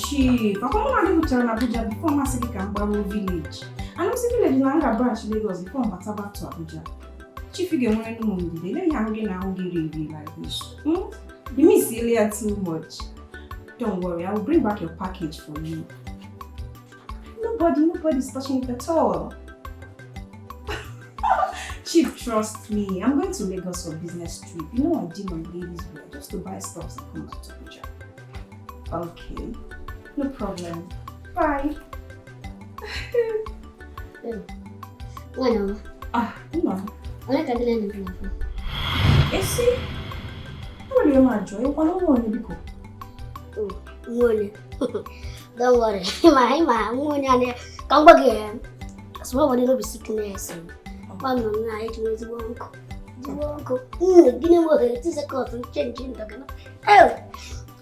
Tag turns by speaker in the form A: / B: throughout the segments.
A: Chief, I'm going to Abuja before Masiki Kambaro village. And I'm saying village in Anga branch Lagos before I'm back to Abuja. Chief, you get one and one day. Let me hang like this. You mean Celia too much. Don't worry, I will bring back your package for you. Nobody's touching it at all. Chief, trust me. I'm going to Lagos for business trip. You know I did my ladies' wear just to buy stuff and come back to Abuja. Okay, no problem. Bye.
B: Bueno.
A: No.
B: Hola, ¿qué tal en el
A: Ese. What are you doing? You want to go?
B: Don't worry. My money. Come back again. Small body no be sickness. One night with Wonko. Give me more. It is a cotton changing.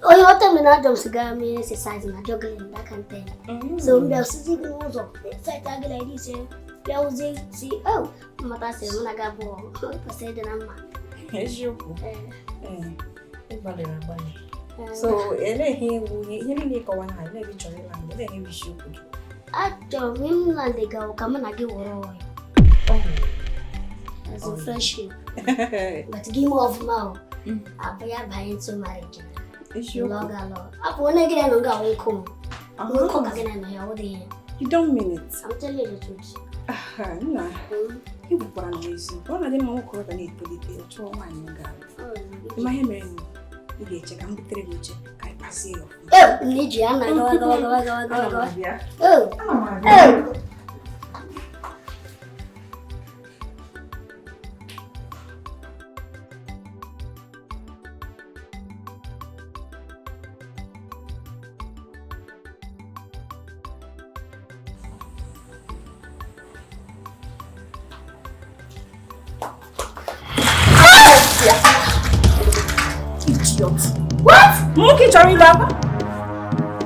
B: Oh, you tell me not to cigar me exercise and juggling that kind of thing. So we are sitting in the of the side like this. See, oh, Mata said when I got born, I said the number.
A: Yes, you so, he really go on high, maybe try and let him wish you could.
B: At your women and they go come and I give oil. As a friendship. But give more of mouth. I'll pay up by into marriage. You
A: don't mean it.
B: I'm telling you the truth.
A: No. You will run away. One of them won't coordinate with the two one. My hand, you check and be three. I pass you.
B: Oh, Nijiana, go. Oh.
A: What? Monkey Johnny Baba?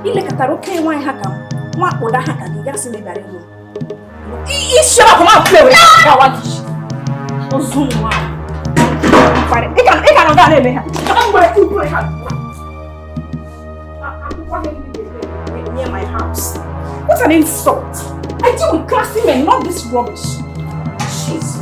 A: You look at the okay wine hacker. What would I hack? You just say that you shut up, I'm play with it. Oh, zoom one. It can't get me. I'm going to play her. Near my house. What an insult. I deal with classy men, not this rubbish. Jesus.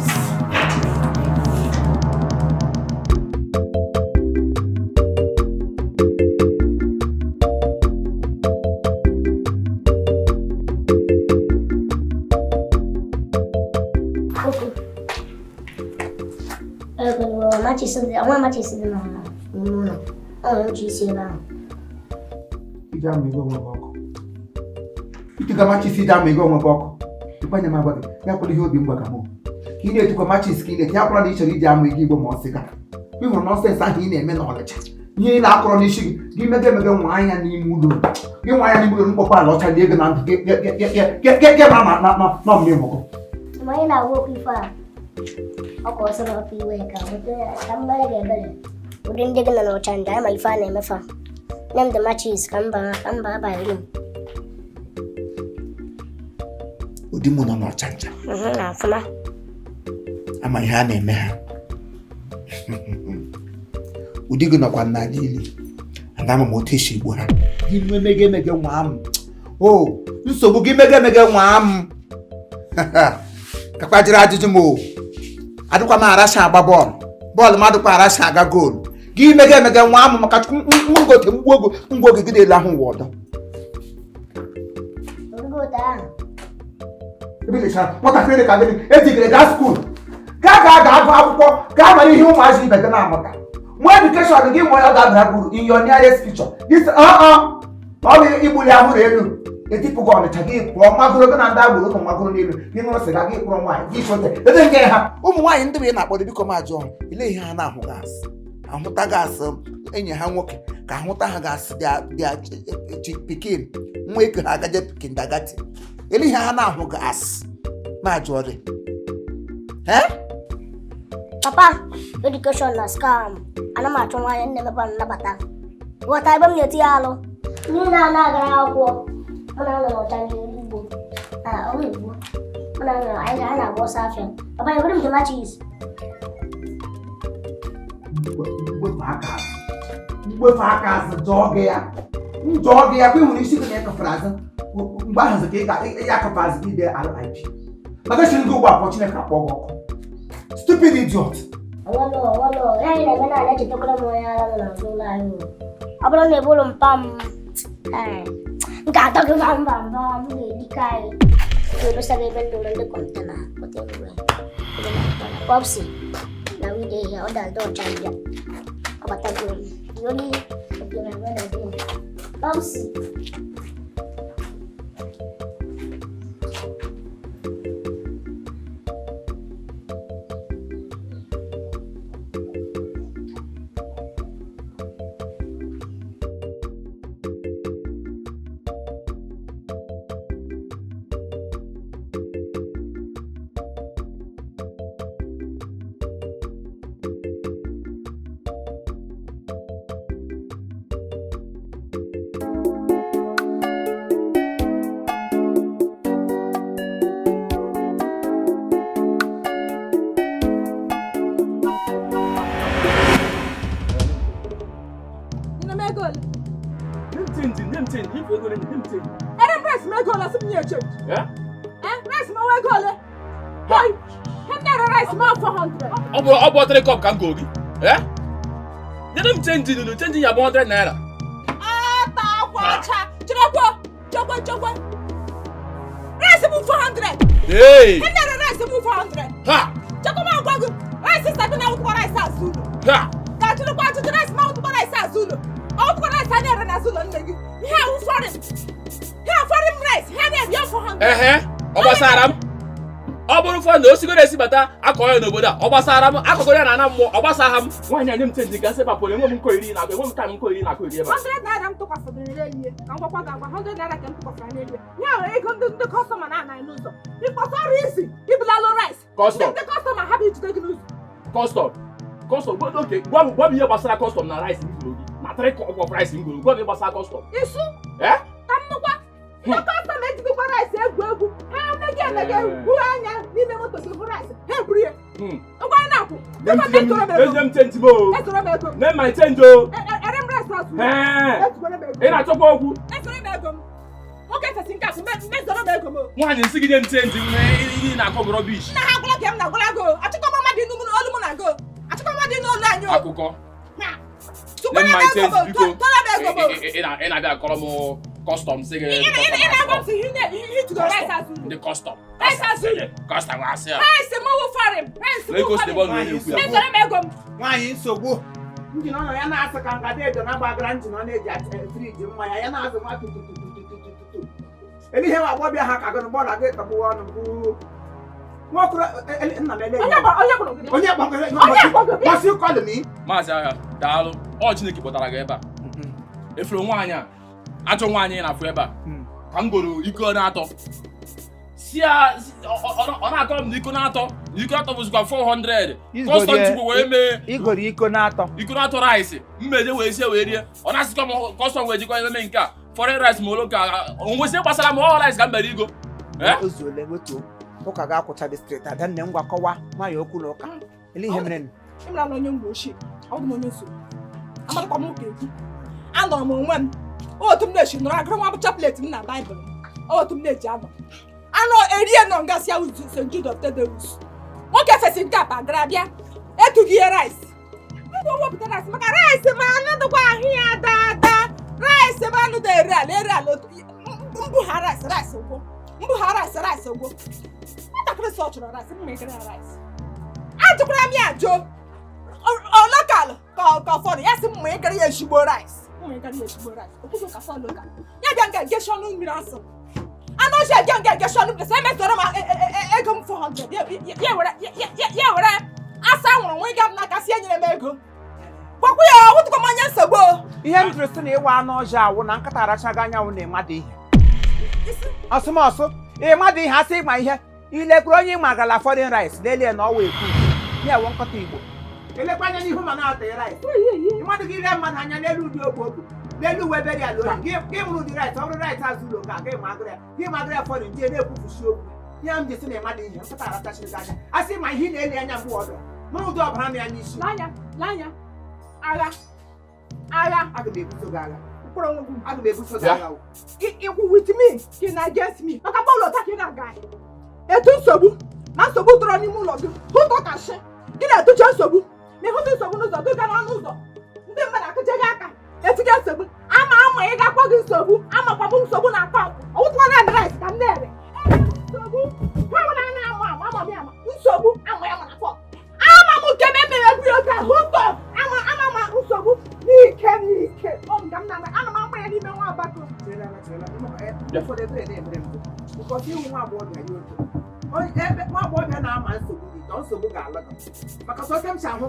B: I want my cheese in the oh, cheese now.
C: You don't make one walk. You took a match, sit down, make one walk. You find my body. Yapoli will be Bacamo. He need to come match his skin. Yapoli initially jam will give him more cigar. We will not say something in knowledge. You ain't our coronation. Give me them wine and you move. You want any good papa, lot of living and get not me.
B: Mine are walking far. Of course, I'm happy wake up. I'm very good. We didn't dig no change. I'm a fan. Name the matches. Come by by him.
C: Udimuna no change. I'm a hand man. Udiguna kwa nadili. And I'm a motishi boy. Give me mega wham. Oh, you so give mega wham. Kapajira Jimo. I don't come arasha babon. Ball madu arasha aga goal. Give me wham makatu go to Mwogo get a lahun water.
B: Go down.
C: What I feel like educated at school. Gaga, human as you better now. More education to give more than in your nearest future. This all the Ibu. The people go on the Tagi, or Magro and Dabu, Magro, you know, say, I get from wine. He should say, they get her. Why in the way not body become a John? You lay her now, gas. And what I gas in your handwork, Kahota gas, their picking. Wake her gadget kindagati. You lay her now, gas. My Jordan. Eh?
B: Papa, education is scam. And I'm not trying to never ban what I am your tialo. Nina Naga. I was after. Papa, I wouldn't do my cheese.
C: With my gas, the dog here. njọ gị ya bụ ihụrụ isi gị na-ekọfere azụ mgbe ahụ ka ị ga-akọfe azụ gị dee RIP maka esi gị ụgbọ akpọ Chineke akpọ gị ọkụ stupid idiot.
B: Awalo, ya ina mena na chito kula mo ya na sula yo. Abalo ne bolo mpam. Nka ta ko bamba ni dikai. Ko sa be bendo le kontana. Kote we. Popsi. Na wi de ya oda do chanja. Abata ko. Yoni ko na mena do. Popsi.
D: Ọbụ 3 cup ka m go gị. Nyere m change nunu, change ya bụ 100 naira.
A: Chokwa. Rice bụ 400.
D: Hey.
A: Rice bụ 400.
D: Ha.
A: Chokwa ma gwa gị. Rice sabi na ụkwụ rice azulu.
D: Ha.
A: Ka tụrụ kwa tụrụ rice ma ụkwụ rice azulu. Ụkwụ rice na-ere na azulu nne gị. Ihe awụ foreign. Ihe foreign rice. Ihe na-ebi 400.
D: Ọ gbasara m. Ọ bụrụ fọ na osigoro esi bata akọ ya n'obodo a ọ gbasara m akụkọ ya na ana mmụọ ọ gbasara m nwaanyị anyị m change ka nsị papụrụ enwe m nko iri na enwe m time nko iri na akụ iri ebe
A: 100 naira m tụkwasịrị n'elie ka m gwakwa gị agwa 100 naira ka m tụkwasịrị n'elie ya nwere ego ndị kọstọma na-anaghị n'ụzọ ịkpọta ọrụ isi ibulalụ rice ndị kọstọma ha bụ ijide gị n'ụzọ
D: kọstọm oke gwa m ihe gbasara kọstọm na rice m goro gị na 3 cup of rice m goro gwa m ihe gbasara kọstọm
A: isu ka m nụkwa ndị kọstọma ejigokwa rice egwu ha emege buru anya n'ime moto gị bụ rice ha eburu ya ngwa na-akwụ
D: eze m change mo
A: ezoro m ego
D: name my change o
A: ere m rice ọtụ
D: ị na-achọkwa okwu
A: ezoro m ego m nwoke fesi nke asụ mezoro m ego m
D: nwaanyị nsị gị nye m change ihe na-akọ gị rọbish
A: na ha gwara ka m na-agwara go achịkọba mmadụ olu m na go achịkọba mmadụ n'olu anyị
D: akụkọ name my change biko ị na-abịa akọrọ m custom say
A: the
D: custom asị ya
C: nwaanyị nsogbu njin ọ nọ ya na-asị ka ngada edo na-agbagara njin ọ na-eji friji mmanya ya na-azụ nwa tututututututu elihe nwa agbọbịa ha ka gụrụ gbọna gị tọgbuwa ọnụ bụ nwokoro nna m ele onye gbasị kọlụ m
D: maazị agha daalụ ọ Chineke kpọtara gị ebe a efere nwaanyị a ajọ nwaanyị na-afụ ebe a ka m goro iko na-atọ si ya ọ na-akọrọ m na iko na-atọ bụzikwa 400 kọstọm chukwu wee mee
C: igoro iko na-atọ
D: rice mmeje wee sie wee rie ọ na-asịkwa m kọstọm wee jikwa eme nke a foreign rice ma olo ka onwesi gbasara m ọ rice ka m mere igo
C: ozuole wetu ụka ga-akwụcha district adanne ngwa kọwa nwaanyị okwu na ụka ele ihe mere
A: onye mgbe ochie ọ bụ onye nsogbu amadịkwa m ụka ekwu anọrọ m onwe m otu m na-echi nọrọ agụrụ nwa bụ chaplet m na baịbụl otu m na-eji anọ erie nọ ngasị ahụ St. Jude of Thaddeus nwoke fesi nke apa gara bịa etughị ihe rice mgbe o wepụta rice maka rice ma anụ dịkwa ahụ ya dada rice ma anụ dị eri ala mbugha rice ụgwọ nwatakịrị sọ chọrọ rice m megara ya rice ajụkwara m ya ajụ ọlọkalụ ka ụfọdụ ya sị m ma ịgara ya ezigbo rice ya bịa nga geshọn mmiri asụ anụ ọjọọ bịa nga geshọn mmiri asụ emezoro m ego m 400 ya were asa nwụrụ nwa ịga m n'aka si enyere m ego gwakwa ya ọwụtụkwa m anya nsogbu
C: ihe m jụrụ sị na ịwa anụ ọjọọ awụ na nkata arachaghị anyanwụ na ịmadụ ihe ọsụmọsụ ịmadụ ihe asị ịma ihe ilekwuru onye ịmagala foreign rice lelie na ọwa ekwu ya ewe nkọta Igbo elekwa anya n'ihu ma na-ata rice mmadụ gị ile mmadụ anya n'elu ụdị okwu n'elu uwe beri ala oyi gị mụrụ ụdị rice ọrụ rice azụ ụlọ ka gị magara ya foreign ndị na-ekwufusi okwu ihe m ji sị na ịmadụ ihe nkata arachachiri gị anya asị ma ihe ị na-eli anya mgbe ọdụ mụrụ ụdị ọbara m ya n'isi
A: agha
C: aga m ebuso gị agha
E: kwụrụ onwe gị.
C: Aga m ebuso gị agha.
E: Ikwu with me ka na against me. Maka bọọlụ ọta ka ị na-aga. Etu nsogbu na nsogbu tọrọ n'ime ụlọ gị. Hụtọ ka shi. Gị na-etuche nsogbu. Ma ịhụta nsogbu n'ụzọ gị gaa n'ọnụ ụzọ. Ndị mmadụ akụje gị aka. Etinye nsogbu. Ama ị ga-akpọ gị nsogbu. Amakwa bụ nsogbu na akaụntụ. Ọwụtụwa na adreesị ka m na-ere. Nsogbu. Ha nwere anya ama nsogbu ama ya mana fọ. Ama m nke mere egwu oge hụtọ. Ama nsogbu n'ike. Ọ nga m na-ama ana m agba ya n'ime nwa agbata.
C: Ụfọdụ ebe na-emere mbụ. Ụbọchị ịhụ nwa agbọghọbịa ya otu. Ebe nwa agbọghọbịa na-ama nsogbu gị, ka nsogbu ga-ala gị. Maka sọsọ m si ahụ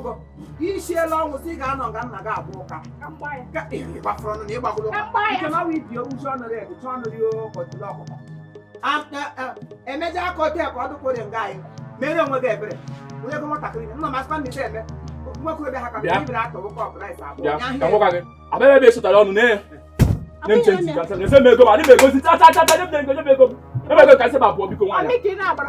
C: gị, isiela ọnwụ sị ị ga-anọ nga nna gị abụ ụka.
E: Ka mgba ya.
C: Ịgbafọrọ ọnụ na ịgbagoro ụka. Nke na ọwa ibi uche ọnọrọ ego, chọọ ọnọrọ ụbọchị ọkụkọ. Emeja aka ọtọ ya ka ọ dụkwụrụ nga anyị. Mere onwe gị ebere. Onye gị nwatakịrị nna m asịkwa ndị eme. Nwokorobịa ha ka ibere atọ ụkọ ọpụraịs abụọ.
D: Abịa ebe esotara ọnụ na-efe m ego ma adị m egosi ego m. Ebe ego ka esi ma pụọ biko nwaanyị.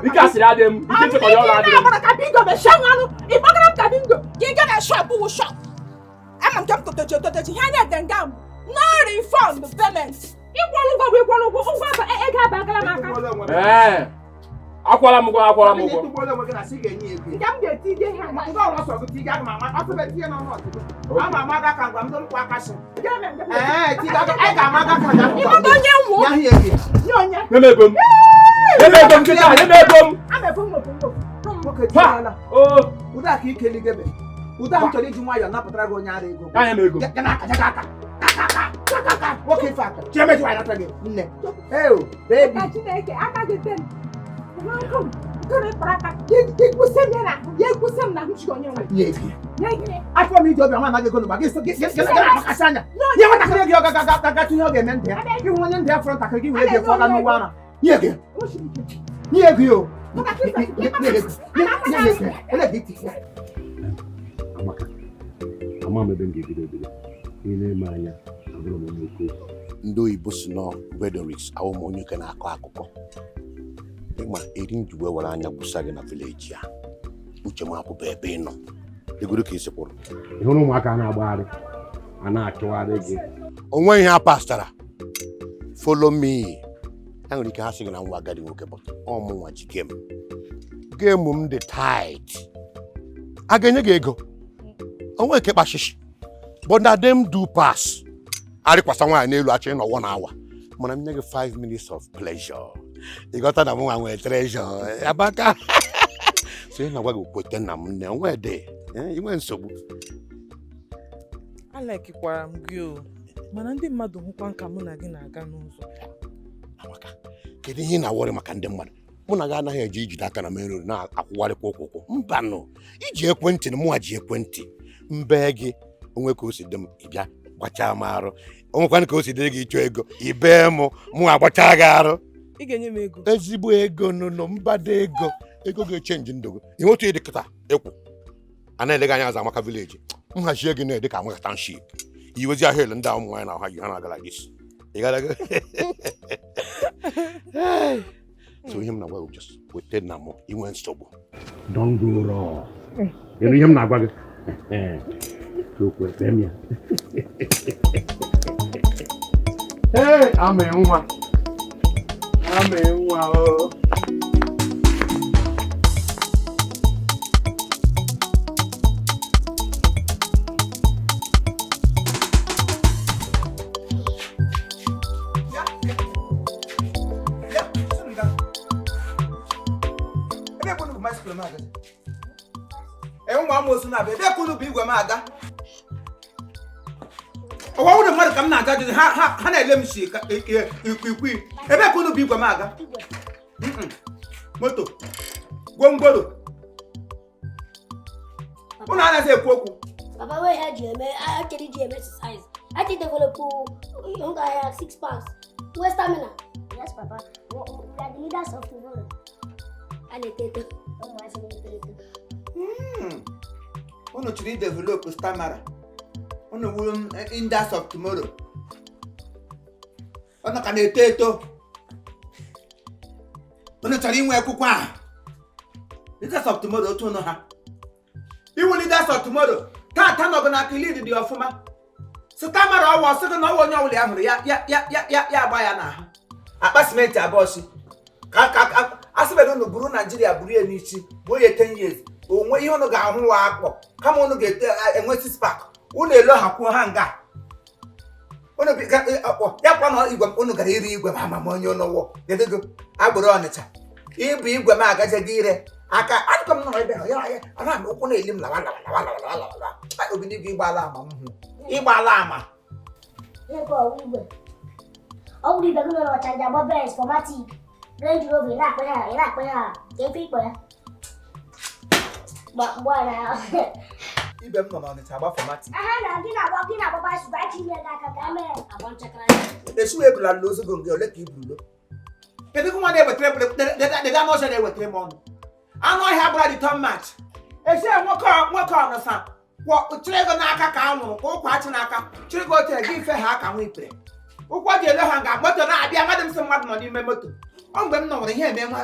D: Ike asịrị adịghị m, ike nchekọrọ ọrụ adịghị m.
E: Ka bingo be shang anụ. Ịgbagara m ka bingo. Gị ga na shop wụ shop. Ama nke m totechi ihe anya dị nga m. No refund payment. Ịkwụrụ ụgwọ ụgwọ ego abagala m aka.
D: Akwara m ụgwọ.
E: Nke m ga-eti ihe ha ma
C: Ngwa ọsọ gị tiga aga m ama ọtụbe tinye n'ọnụ ọtụtụ. Ama amaga ka ngwa m dọrọ mkpa aka shi. Tiga aga ga amaga ka ga.
E: ịgbado onye nwụ
C: Ya hie gị.
E: nye onye.
D: Nyeme ego m. Nyeme ego m kịta, nyeme ego m.
E: Amefu mmefu.
C: Nwoke tiala. Ụda ka ike ligebe. Ụda m chọrọ iji nwayọọ napụtara gị onye ara ego.
D: Ya nye m ego.
C: Ya na aka. Nwoke ife aka. Chimeji wa nata gị nne. Baby.
E: Ka Chineke aka gị tem. Kere paraka. Yekwuse m na. Yekwuse m na nchi onye nwe.
C: Yebi.
E: Yebi.
C: Afọ m iji obiọma anaghị ego n'ụba gị akasị anya. Nye nwatakịrị gị ọgaga tụnye ọ ga-eme ndị ya. Ịhụ onye ndị ya fọrọ ntakịrị gị were gị fọga n'ụgbọ ara. Nye gị. Nye gị o.
F: Amaka, ama m ebe m ga-ebido ị na-eme anya abụrụ m onye okwu. Ndị oyibo si nọ Redorix awụ m onye oke na-akọ akụkọ. Ịma eri njiwe were anya gwụsa gị na vileji a. Uche m apụba ebe ị nọ. Egoro ka isi kwụrụ. Ị hụrụ ụmụaka na-agbagharị, a na-achụgharị gị. O nweghị ihe a pastara. Follow me. Ha nwere ike ha sị gị na nwa agadi nwoke bụ ọmụnwa ji gem. Gem m dị tight. A ga-enye gị ego. Onwe ike kpashishi. But na them do pass. Arịkwasa nwaanyị n'elu achị nọ 1 hour. Mana m nye gị 5 minutes of pleasure. Ị ghọta na m nwa nwee treasure. Abaka. So ị na-agwa gị kwete na m nne onwe dị. Inwe nsogbu.
G: Alekikwara m gị o. Mana ndị mmadụ hụkwa nka mụ na gị na-aga n'ụzọ.
F: Amaka, kedu ihe ị na-awọrị maka ndị mmadụ? Mụ na gị anaghị eji ijide aka na main road na-akwụgharịkwa ụkwụkwụ. Mba nụ. Iji ekwentị na mụnwa ji ekwentị. Mbe gị onwe ka o si dị m ịbịa gbachaa m arụ. Onwekwanụ ka o si dịrị gị ịchọ ego ibe mụ agbachaa gị arụ.
G: Ị ga-enye m ego.
F: Ezigbo ego nụnụ mbada ego ga-echenji ndụ gị. Ihe otu ịdị kịta ekwu a na-elega anya azụ Amaka vileji. Nhazie gị na-ede ka Amaka township. Iwezi ahụ ele ndị ụmụ nwaanyị na ọha yi ha na-agala gị. Ị gara gị. So ihe m na-agwa gị just wete na mụ inwe nsogbu. Don't go wrong. Ịnụ ihe m na-agwa gị. Kwete m ya. Ame nwa o.
C: Ụmụ amosu na-abịa ebe kwunu bụ igwe m aga. Ọwa ụlọ mmadụ ka m na-aga jụzi ha na-ele m si ikwi. Ebe kwunu bụ igwe m aga. Moto gwongworo. Ụnụ anaghị ekwu okwu.
B: Papa, where had you actually exercise? I did develop 6 pounds. Where's stamina? Yes, Papa. We are the leaders of tomorrow. And the tato.
C: Unu chiri develop stamina. Unu will leaders of tomorrow. Unu ka na-eto eto. Unu chọrọ inwe akwụkwọ a. Leaders of tomorrow otu unu ha. Iwu leaders of tomorrow. Tata nọgụ na lead dị ọfụma. Stamara ọwa ọsọ gị na ọwa onye ọwụla ya hụrụ ya agba ya n'ahụ. Akpa simenti abụọ si. Ka asịbedo unu buru Naijiria buru ya n'ichi bụ onye 10 years. Onwe ihe unu ga-ahụ wa akpọ. Kama unu ga-enwe 6 pack. Unu elo ha kwuo ha nga. Unu ya kwa na igwe unu gara iri igwe ma onye unu wọ. Dedego agboro Onitsha. Ibu igwe m agaje gị ire. Aka adịkọ m nọ ebe ya ana m ụkwụ na-eli m lawa. Obi n'igwe ịgbala ama m hụ. Ịgbala ama.
B: Ọ bụrụ ibe gị nọ n'ọchanja gbọ bens formatic Range Rover na-akpọ ya ka efe ikpọ ya gbara
C: Ibe m nọ n'Onitsha agba formatic.
B: na gị na-agbakwa subachi ime gị aka ka eme agba nchekara
C: Esu ebula lozo go nge ole ka ibulu. Kedu nwa na-ewetara deda n'ọsọ na-ewetara m ọnụ. Anụ ọhịa bụla dị tọn match. Esi nwoke ọnụsa kwọ chiri ego n'aka ka anwụrụ ka ụkwa achị n'aka chiri ego otere gị ife ha aka nwa ipere. Ụkwụ ji ele ha nga moto na-abịa mmadụ m sị mmadụ nọ n'ime moto. Ọ mgbe m nọwara ihe eme nwa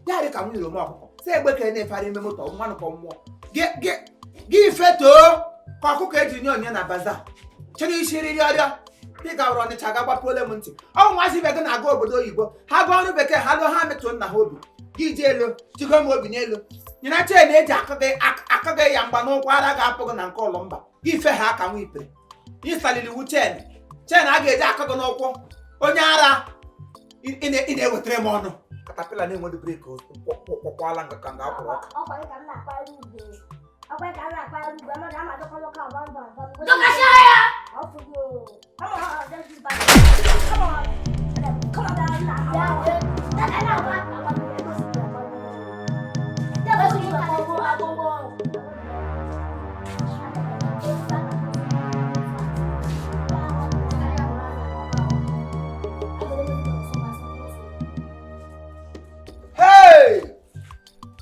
C: ya dị ka m nyere m ọkụkọ. Sị egbe ka na-efara ime moto nwanụ ka mmụọ. Gị ife too ka ọkụkọ eji nye onye na baza. Chiri isi riri ọrịa. Ị ga-awụrụ Onitsha ga-agbapụole m ntị. Ọ nwazi ibe gị na-aga obodo oyibo. Ha gaa ọrụ bekee ha lụọ ha metụ nna ha obi. Gị ji elu jigo m obi n'elu. Nyina chen eji akụgị ya mgba n'ụkwụ ara ga-apụ gị na nke ụlọ mba. Gị ife ha aka nwa ipere. Ị saliri iwu chen a ga-eji akụ gị n'ụkwụ. Onye ara ị na-ewetara m ọnụ. Katapila na-enweghị breki kwọkwala nga ka nga akwụrụ ọka.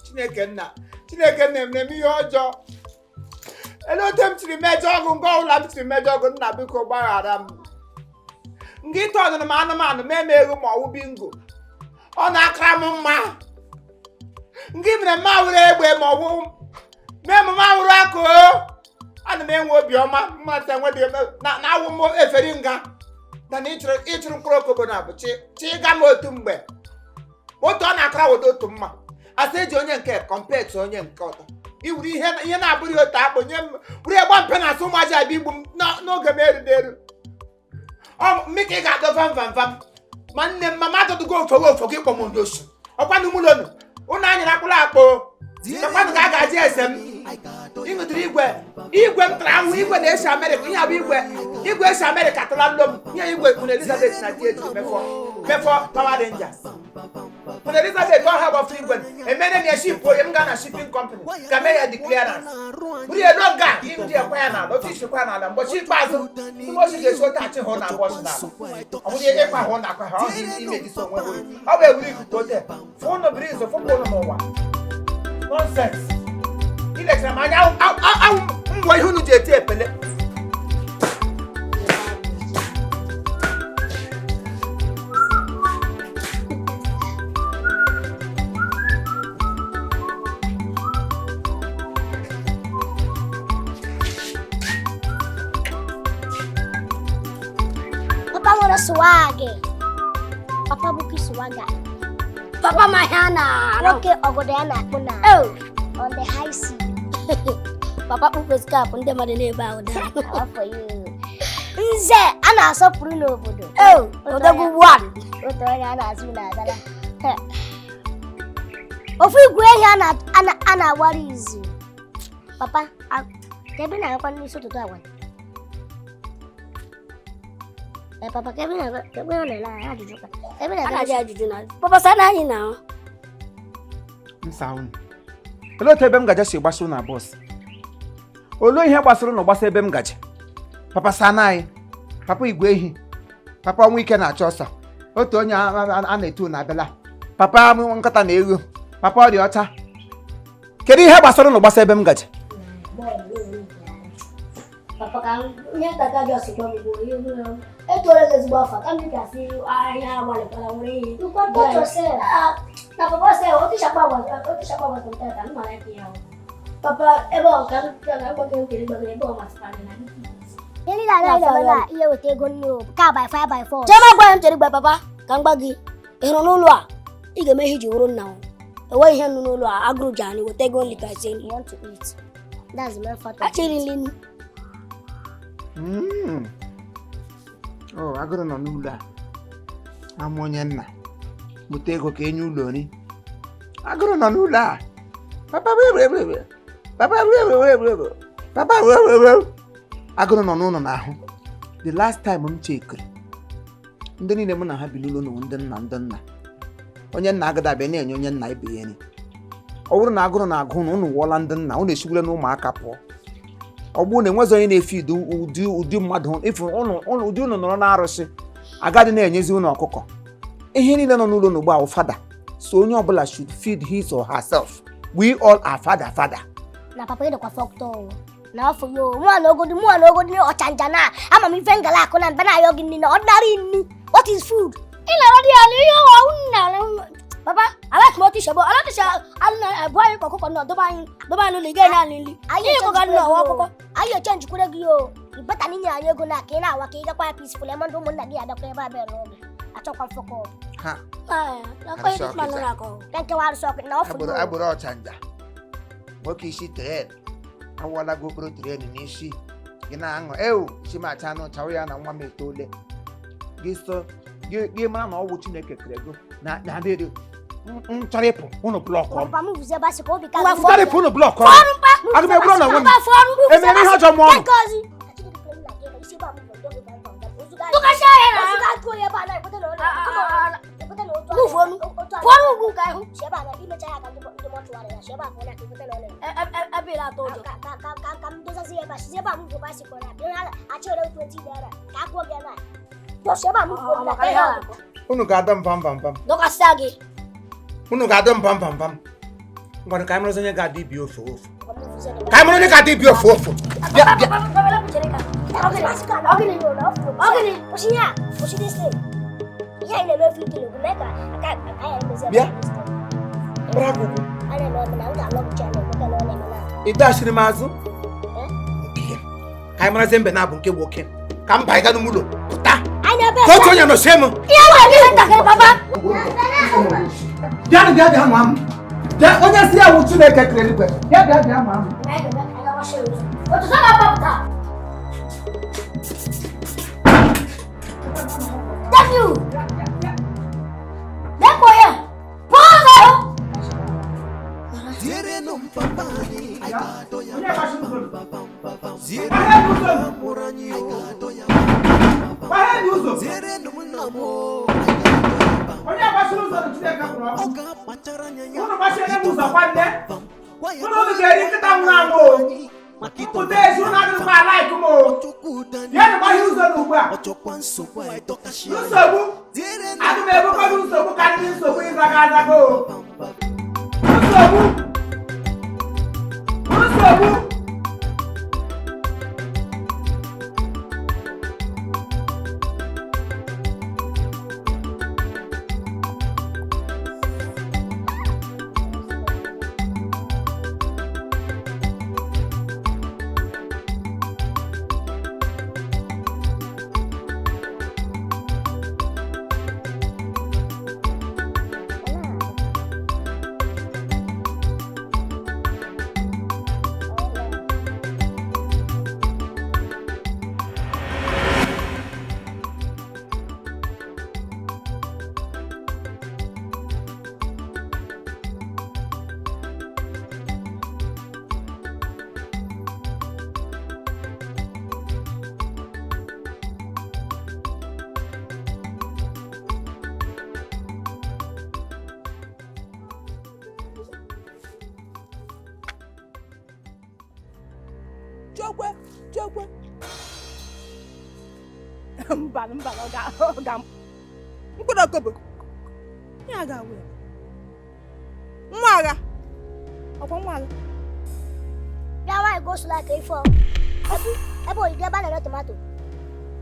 C: Chineke nna m na-eme ihe ọjọọ. Ele ote m tiri mejọ ọgụ nke ọbụla m tiri mejọ ọgụ nna biko gbaghara m. Nga ite ọnụnụ m anụmanụ ma emeghị ma ọwụ bingo. Ọ na-akara m mma. Nga mere m awụrụ egbe ma ọwụ mee m awụrụ akụ. Ana m enwe obiọma mmasị enwedị na awụ m efere nga. Na ịchụrụ mkpụrụ okobo na abụ chi ga m otu mgbe. Otu ọ na-akara wodo otu mma. Asị eji onye nke kompet onye nke ọtọ. Iwuru ihe na-abụghị otu akpụ nye m bụrụ egba mpe na asụ ụmụaji abịa igbu m n'oge m eruderu. Mmika ị ga-adọ vam. Ma nne m mama atụtụgo ofo gị kpọ m onyosu. Ọkwanụ mụlonu ụnụ anyịra akpụrụ akpụ. Ọkwanụ ka a ga-aji ese m. Ịṅụtụrụ igwe m tara ahụ igwe na-esi Amerịka. Ihe bụ igwe esi Amerịka tara nlo m. Ihe igwe Queen Elizabeth na di ejiri mefọ Power Rangers. Queen Elizabeth ọ ha gbafuru igwe emere m ya ship onye m gaa na shipping company ka mee ya declarance. Bụrụ elu nga ndị ekwe ya n'ala otu isikwa n'ala mgbochi ikpeazụ mgbochi ga-esi otu achị hụ na abọchị n'ala. Ọ bụrụ ihe ịkwa hụ na akwa ha ọ dị imejisi onwe ha. Ọ bụ ewuru ikuku ote fụ ụnụ biri izu fụpụ ụnụ n'ụwa. Nonsense. Ilechara m anya awụ ngwa ihe unu ji eti epele.
B: Papa nwere swag. Papa buki swaga. Papa mahana. Nwoke ogodo ya na-akpụ na. On the high sea. Papa kpupe skap ndị mmadụ na-ebe ahụ daa. For you. Nze a na-asọpụrụ n'obodo. Odogwu one. Otu onye a na-azụ na-adara. Ofu igwe ehi a na-agbara izu. Papa, ka ebe na-agakwa n'isi ụtụtụ agwa. Papa, ka ebe na-ala ajụjụ ka. Ebe na-aga ajụjụ na. Papa sana anyị na.
C: Nsa unu. Olee otu ebe m gaje si gbasa na bọs? Olee ihe gbasara na gbasa ebe m gaje? Papa sana anyị. Papa igwe ehi. Papa ọnwa ike na-achọ ọsọ. Otu onye a na-etu na abịala. Papa nkata na ego. Papa ọ dị ọcha. Kedu ihe gbasara na gbasa ebe m gaje?
B: Papa ka nye tata dị ọsịkwa mgbe onye nwere etore ezigbo afa ka m ga-asị ahịa agbalịkwara nwere ihe. Na papa sị otu shakpa gbata tata mma ya. Papa ebe ọ ka na-agbaghị nkiri gbagara ebe ọ masịkwara na Ele la iye wete ego nni o. Ka by fire by force. Chema gwa m chere gba papa. Ka ngba gị. Ị hụrụ n'ụlọ a? Ị ga-eme ihe iji wụrụ nna o. Enweghị ihe nụ n'ụlọ a. Agụrụ ji anyị wete ego nri ka esi nri. You want to eat. That's the main factor. Achịrị nri.
C: Oh, agụrụ nọ n'ụlọ a. Amụ onye nna. Mụta ego ka enye ụlọ nri. Agụrụ nọ n'ụlọ a. Papa wee. Papa wee. Papa wee. Agụrụ nọ n'ụlọ n'ahụ. The last time m chekiri. Ndị niile mụ na ha bi n'ụlọ nọ ndị nna. Onye nna agada abịa na-enye onye nna ibe ya nri. Ọ bụrụ na agụrụ na-agụ na unu wụọla ndị nna, unu esigbule na ụmụaka pụọ. Ọ bụrụ na enwezi onye na-efi ụdị mmadụ ifu ụdị unu nọrọ na-arụsị agadi na-enyezi unu ọkụkọ. Ihe niile nọ n'ụlọ n'ugbo ahụ fada. So onye ọbụla should feed his or herself. We all are father.
B: Na papa ị dịkwa fọktọ na afọ yo mụ na ogodi ọchanja na ama m ife ngala akụ na mbe na ayọ gị nri na ordinary nri. What is food? Ị na-arọ dị ya n'ihe ọwa papa ala kmo ti shebo ala ti sha ala boy kokoko no do ban no le ga na nli ayi ko ga no wa kokoko ayi change kure gi o ibeta ni nya ego na ke na wa ke ga kwa peaceful e mo ndo mo na gi ada ko e ba be no achọkwa mfọkọ
C: ha
B: na ko yi ma no na ko nke wa so ko na ofu
C: agboro ọchanja nwoke isi tren awala go bro tren n'isi gị na-aṅụ ewu isi ma acha anụ chawo ya na nwa m etole gị so gị mara na ọwụ Chineke kere go na adịrị chọrọ ịpụ ụnụ blọkụ ọrụ chọrọ ịpụ ụnụ blọkụ ọrụ aga m egburu na nwe m emere ihe ọjọọ m ọnụ unu ga-adọ mpam unu ga-adọ mpam ngwara ka anyị mara onye ga-adị ibi ofu ka anyị mara onye ga-adị ibi ofu bịa bravo ị dashiri m azụ ka anyị marazie mbe na-abụ nke nwoke ka m banye ga n'ụlọ pụta ka otu onye nọchie m bịa nwa m onye si ya wụ Chineke kere eluigwe bịa nwa m
E: Jogwe. Mbala oga. Mkpụrụ okobo. Ya ga we. Nwa agha. Ọkwa nwa agha.
B: Ya wa go like Therefor. Ebo ị ga ba na tomato.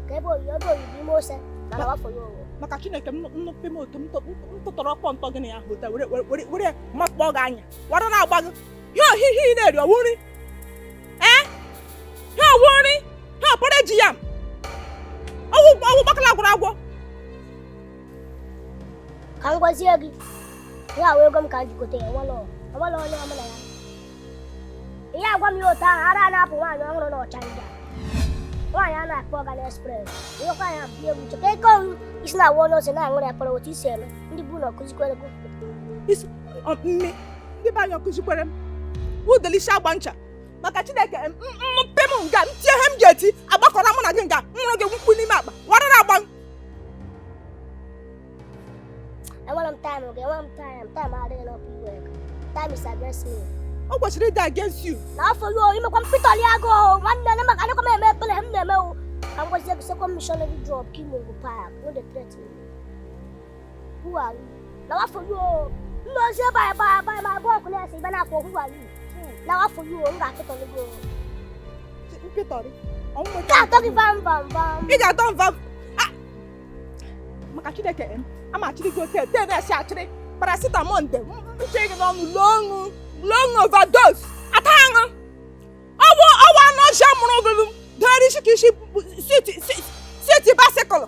B: Ka ebo yi mo se. Na wa for yo.
E: Maka Chineke nnọpe m otu m tụtọrọ ọkpọ ntọ gị na ya hụta were makpọ gị anya. Wara na agba gị. Ya ohihi na-eri ọwụri. porridge yam. Owu bakala gwara.
B: Ka m gwazie gị. Ya wee ego m ka jikọta ya nwalọ. Nwalọ onye ọmụla ya. Ihe agwa m ya otu ahụ ara na-apụ nwaanyị ọhụrụ n'ọcha ndị a. Nwaanyị a na-akpọ Ọgan Express. Ịhụkwa ya bụ egwu cheta ike ọrụ isi na-awa onye ose na-aṅụrị ya kpọrọ otu isi eme. Ndị bụ na ọkụzikwere gị.
E: Mme ndị be anyị ọkụzikwere m. Udelisi agba ncha. Maka Chineke mpe m nga m tie ihe m ga-eti agbakọrọ mụ na gị nga nwụrụ gị mkpu n'ime akpa warara agba m.
B: Enwere m time adịghị n'ọkụ iwe ego. Time is against me.
E: O kwesịrị ịdị against you.
B: N'afọ ruo imekwa mpịtọli agụ nwanne na maka anịkwa m eme ekpere m na-eme o. Ka m gwazie gị second missionary drop ka ime ngwu park no dey threat me. Who are you? N'afọ ruo nnozi ebe anyị ma abụọ ọkụ na-esi ibe na-akwụ who are you? N'afọ ruo m ga-apịtọli gị.
E: Mpịtọrị?
B: Ị ga-atọ gị vam.
E: Ị ga-atọ m vam. Maka Chineke ama achịrị gị ote te na-esi achịrị paracetamol nde mche gị n'ọnụ long overdose ata aṅụ ọwa anụ ọjọọ mụrụ ogolu dere isi ka isi siti basikụl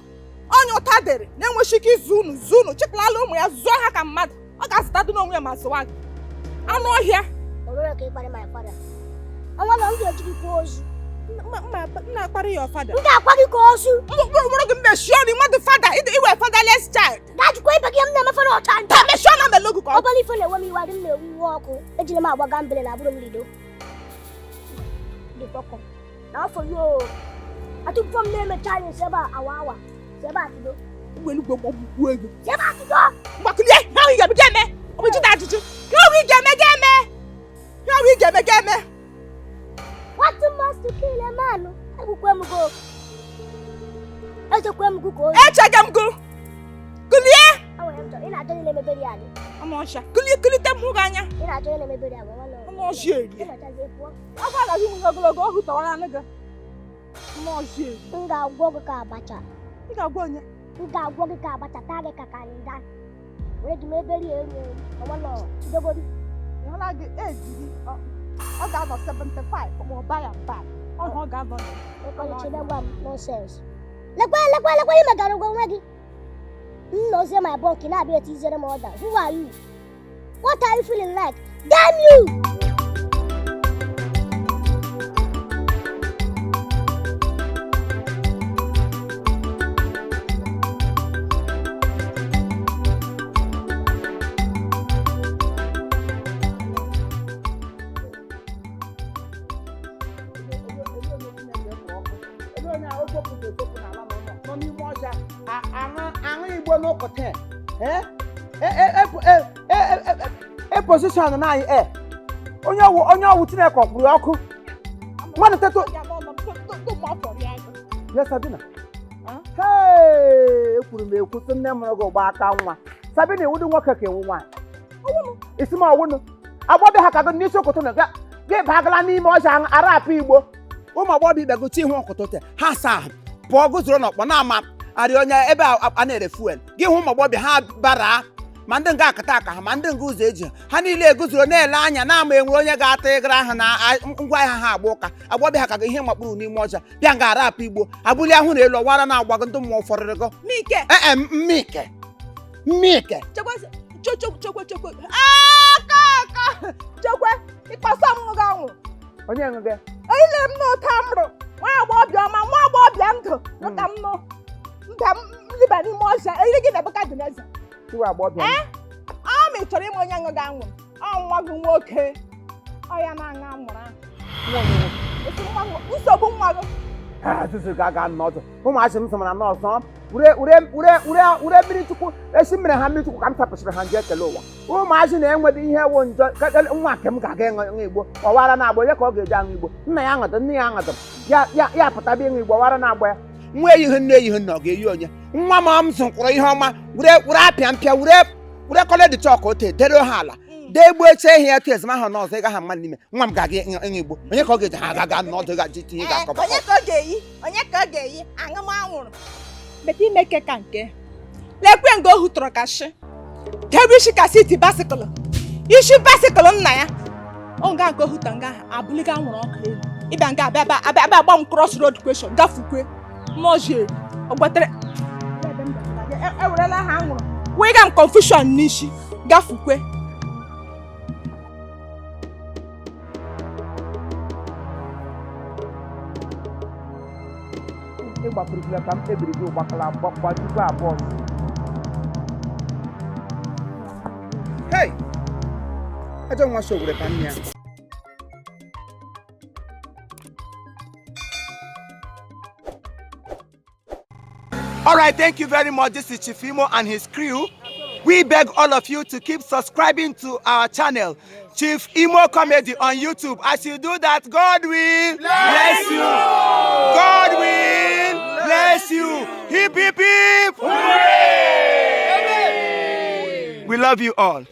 E: onye ụta dere na-enweghị ike izu unu chịkọlala ụmụ ya zụọ ha ka mmadụ ọ ga-azụtadụ n'onwe ya ma zụwa gị anụ ọhịa
B: Orere ka ịkparị my father. Ọnwa na m ga-eji gị kwuo ozu.
E: nna akparị ya ọfada
B: M ga-akwa gị ka ozu.
E: mụrụ gị mmeshie ọnụ nwa dị fada iwe fatherless child
B: Ga-ajụkwa ibe gị m na-emefe n'ọcha ndị.
E: ta meshie ọnụ melogu ka ọ
B: Ọbụla ife na-enwe m iwe adị m na-ewu iwe ọkụ ejiri m agbaga mbele na abụrụ m lido dịkọkọ n'afọ yoo atụpụfọ m na-emecha anyị si ebe a awa si ebe a tụdo
E: Igbo gbagbuo ego
B: si ebe a tụdo
E: mgbakulie ihe ọhụ ị ga-eme ọ bụ jide ajụjụ ihe ọhụ ị ga-eme
B: what must to kill a man egwukwe m go echekwe m gụ ka ozu
E: echege m gụ kulie
B: enwere m chọrọ ị na-achọ ihe na-emebere ya
E: ọnụọcha kulite m hụ gị anya
B: ị na-achọ ihe na-emebere ya nwanne
E: ọnụọcha eri
B: ịmachazie pụọ
E: ọ gwara gị nwunye ogologo ọ hụtawara anụ gị ọnụọcha eri
B: m ga-agwọ gị ka abacha
E: ị ga-agwa onye
B: m ga-agwọ gị ka abacha taa gị ka kanda were gị mebere ya elu ọnwanne chidogori
E: ịhụla gị ejiri ọ ga-anọ 75 ma ọ baya mba ọhụ ọ ga-anọ
B: ekọlichidegwa m nonsens lekwa imegara ụgwọ nwa gị nna ozie my bọnk na-abịa etizere m ọda who are you what are you feeling like damn you
C: aṅụ Igbo n'ụkọte position na anyị onye ọwụ Chineke ọkpụrụ ọkụ mmadụ teto ya Sabina ekwuru m ekwu sị nne mụrụ gị ụgba aka nwa Sabina iwudu nwoke ka ewu nwaanyị isi m ọwụnụ agbọbịa ha ka gị n'isi ụkụtụ na gị bagala n'ime ọja arapụ Igbo ụmụ agbọbịa ibe gote ihu ọkụtụ ha saa pụọ gụzoro n'ọkpọ na-ama arị onye ebe a na-ere fuel gị hụ ụmụ agbọbịa ha bara ma ndị nga akata aka ha ma ndị nga ụzọ eji ha niile eguzoro na-ele anya na-ama enwere onye ga-ata ịgara ahụ na ngwa ahịa ha agba ụka agbọbịa ha ka gị ihe makpụrụ n'ime ọja bịa nga arapụ Igbo abụli ahụ na elu ọwara na-agbago ndị mmụọ fọrịrịgo mmike
E: chekwe ịkpasa m gị anwụ
C: onye ṅụ gị
E: ile m n'ụta mrụ nwa agbọbịa ọma nwa agbọbịa ndụ ụka m nụ nda m liba n'ime ọja eri gị na Nebukadneza
C: iwe agbọbịa
E: ma ị chọrọ ime onye ṅụ gị anwụ ọ nwa gị nwoke ọ ya na-aṅụ anwụrụ ahụ nsogbu nwa gị
C: azụzụ ga-aga n'ọzọ ụmụazị m sọmara n'ọzọ ure mmiri chukwu esi mmiri ha mmiri chukwu ka m tapụsịrị ha nje ekele ụwa ụmụazị na-enwedị ihe ewu njọ nwa nke m ga-aga ịṅụ Igbo ọwara na-agba onye ka ọ ga-eji aṅụ Igbo nna ya aṅụdụ nne ya aṅụdụ ya pụtaba ịṅụ Igbo ọwara na-agba ya nwa eyighị nne eyighị nna ọ ga-eyi onye nwa m zụkwụrụ ihe ọma were apịa mpịa were kọledị chọkụ ote dere ha ala dee gbuo eche ihe ya tu ezimahụ n'ọzọ ịga ha mma n'ime nwa m ga-aga ịṅụ Igbo onye ka ọ ga-eji ha agaga n'ọdụ gaji tinye ga-akọba
E: onye ka ọ ga-eyi aṅụ m anwụrụ bete ime ke ka nke lekwe nga ohu tọrọ ka shi debe isi ka siti basikụl isi basikụl nna ya ọ nga nke ohu tọ nga abụliga anwụrụ ọkụ elu ịbịa nga abịa agba m cross road question gafukwe mọjeri ọgbatere ewerela ha nwụrụ wee ga m confusion n'isi gafukwe
C: ịgbakwurula ka m kpebiri gị ụgbakala gbatugo abụọ. Hey! Ajọ nwa sogwere ka nne ya. All right, thank you very much. This is Chief Imo and his crew. We beg all of you to keep subscribing to our channel, Chief Imo Comedy on YouTube. As you do that, God will bless you. God will bless you. Hip, hip, hip. Hooray! We love you all.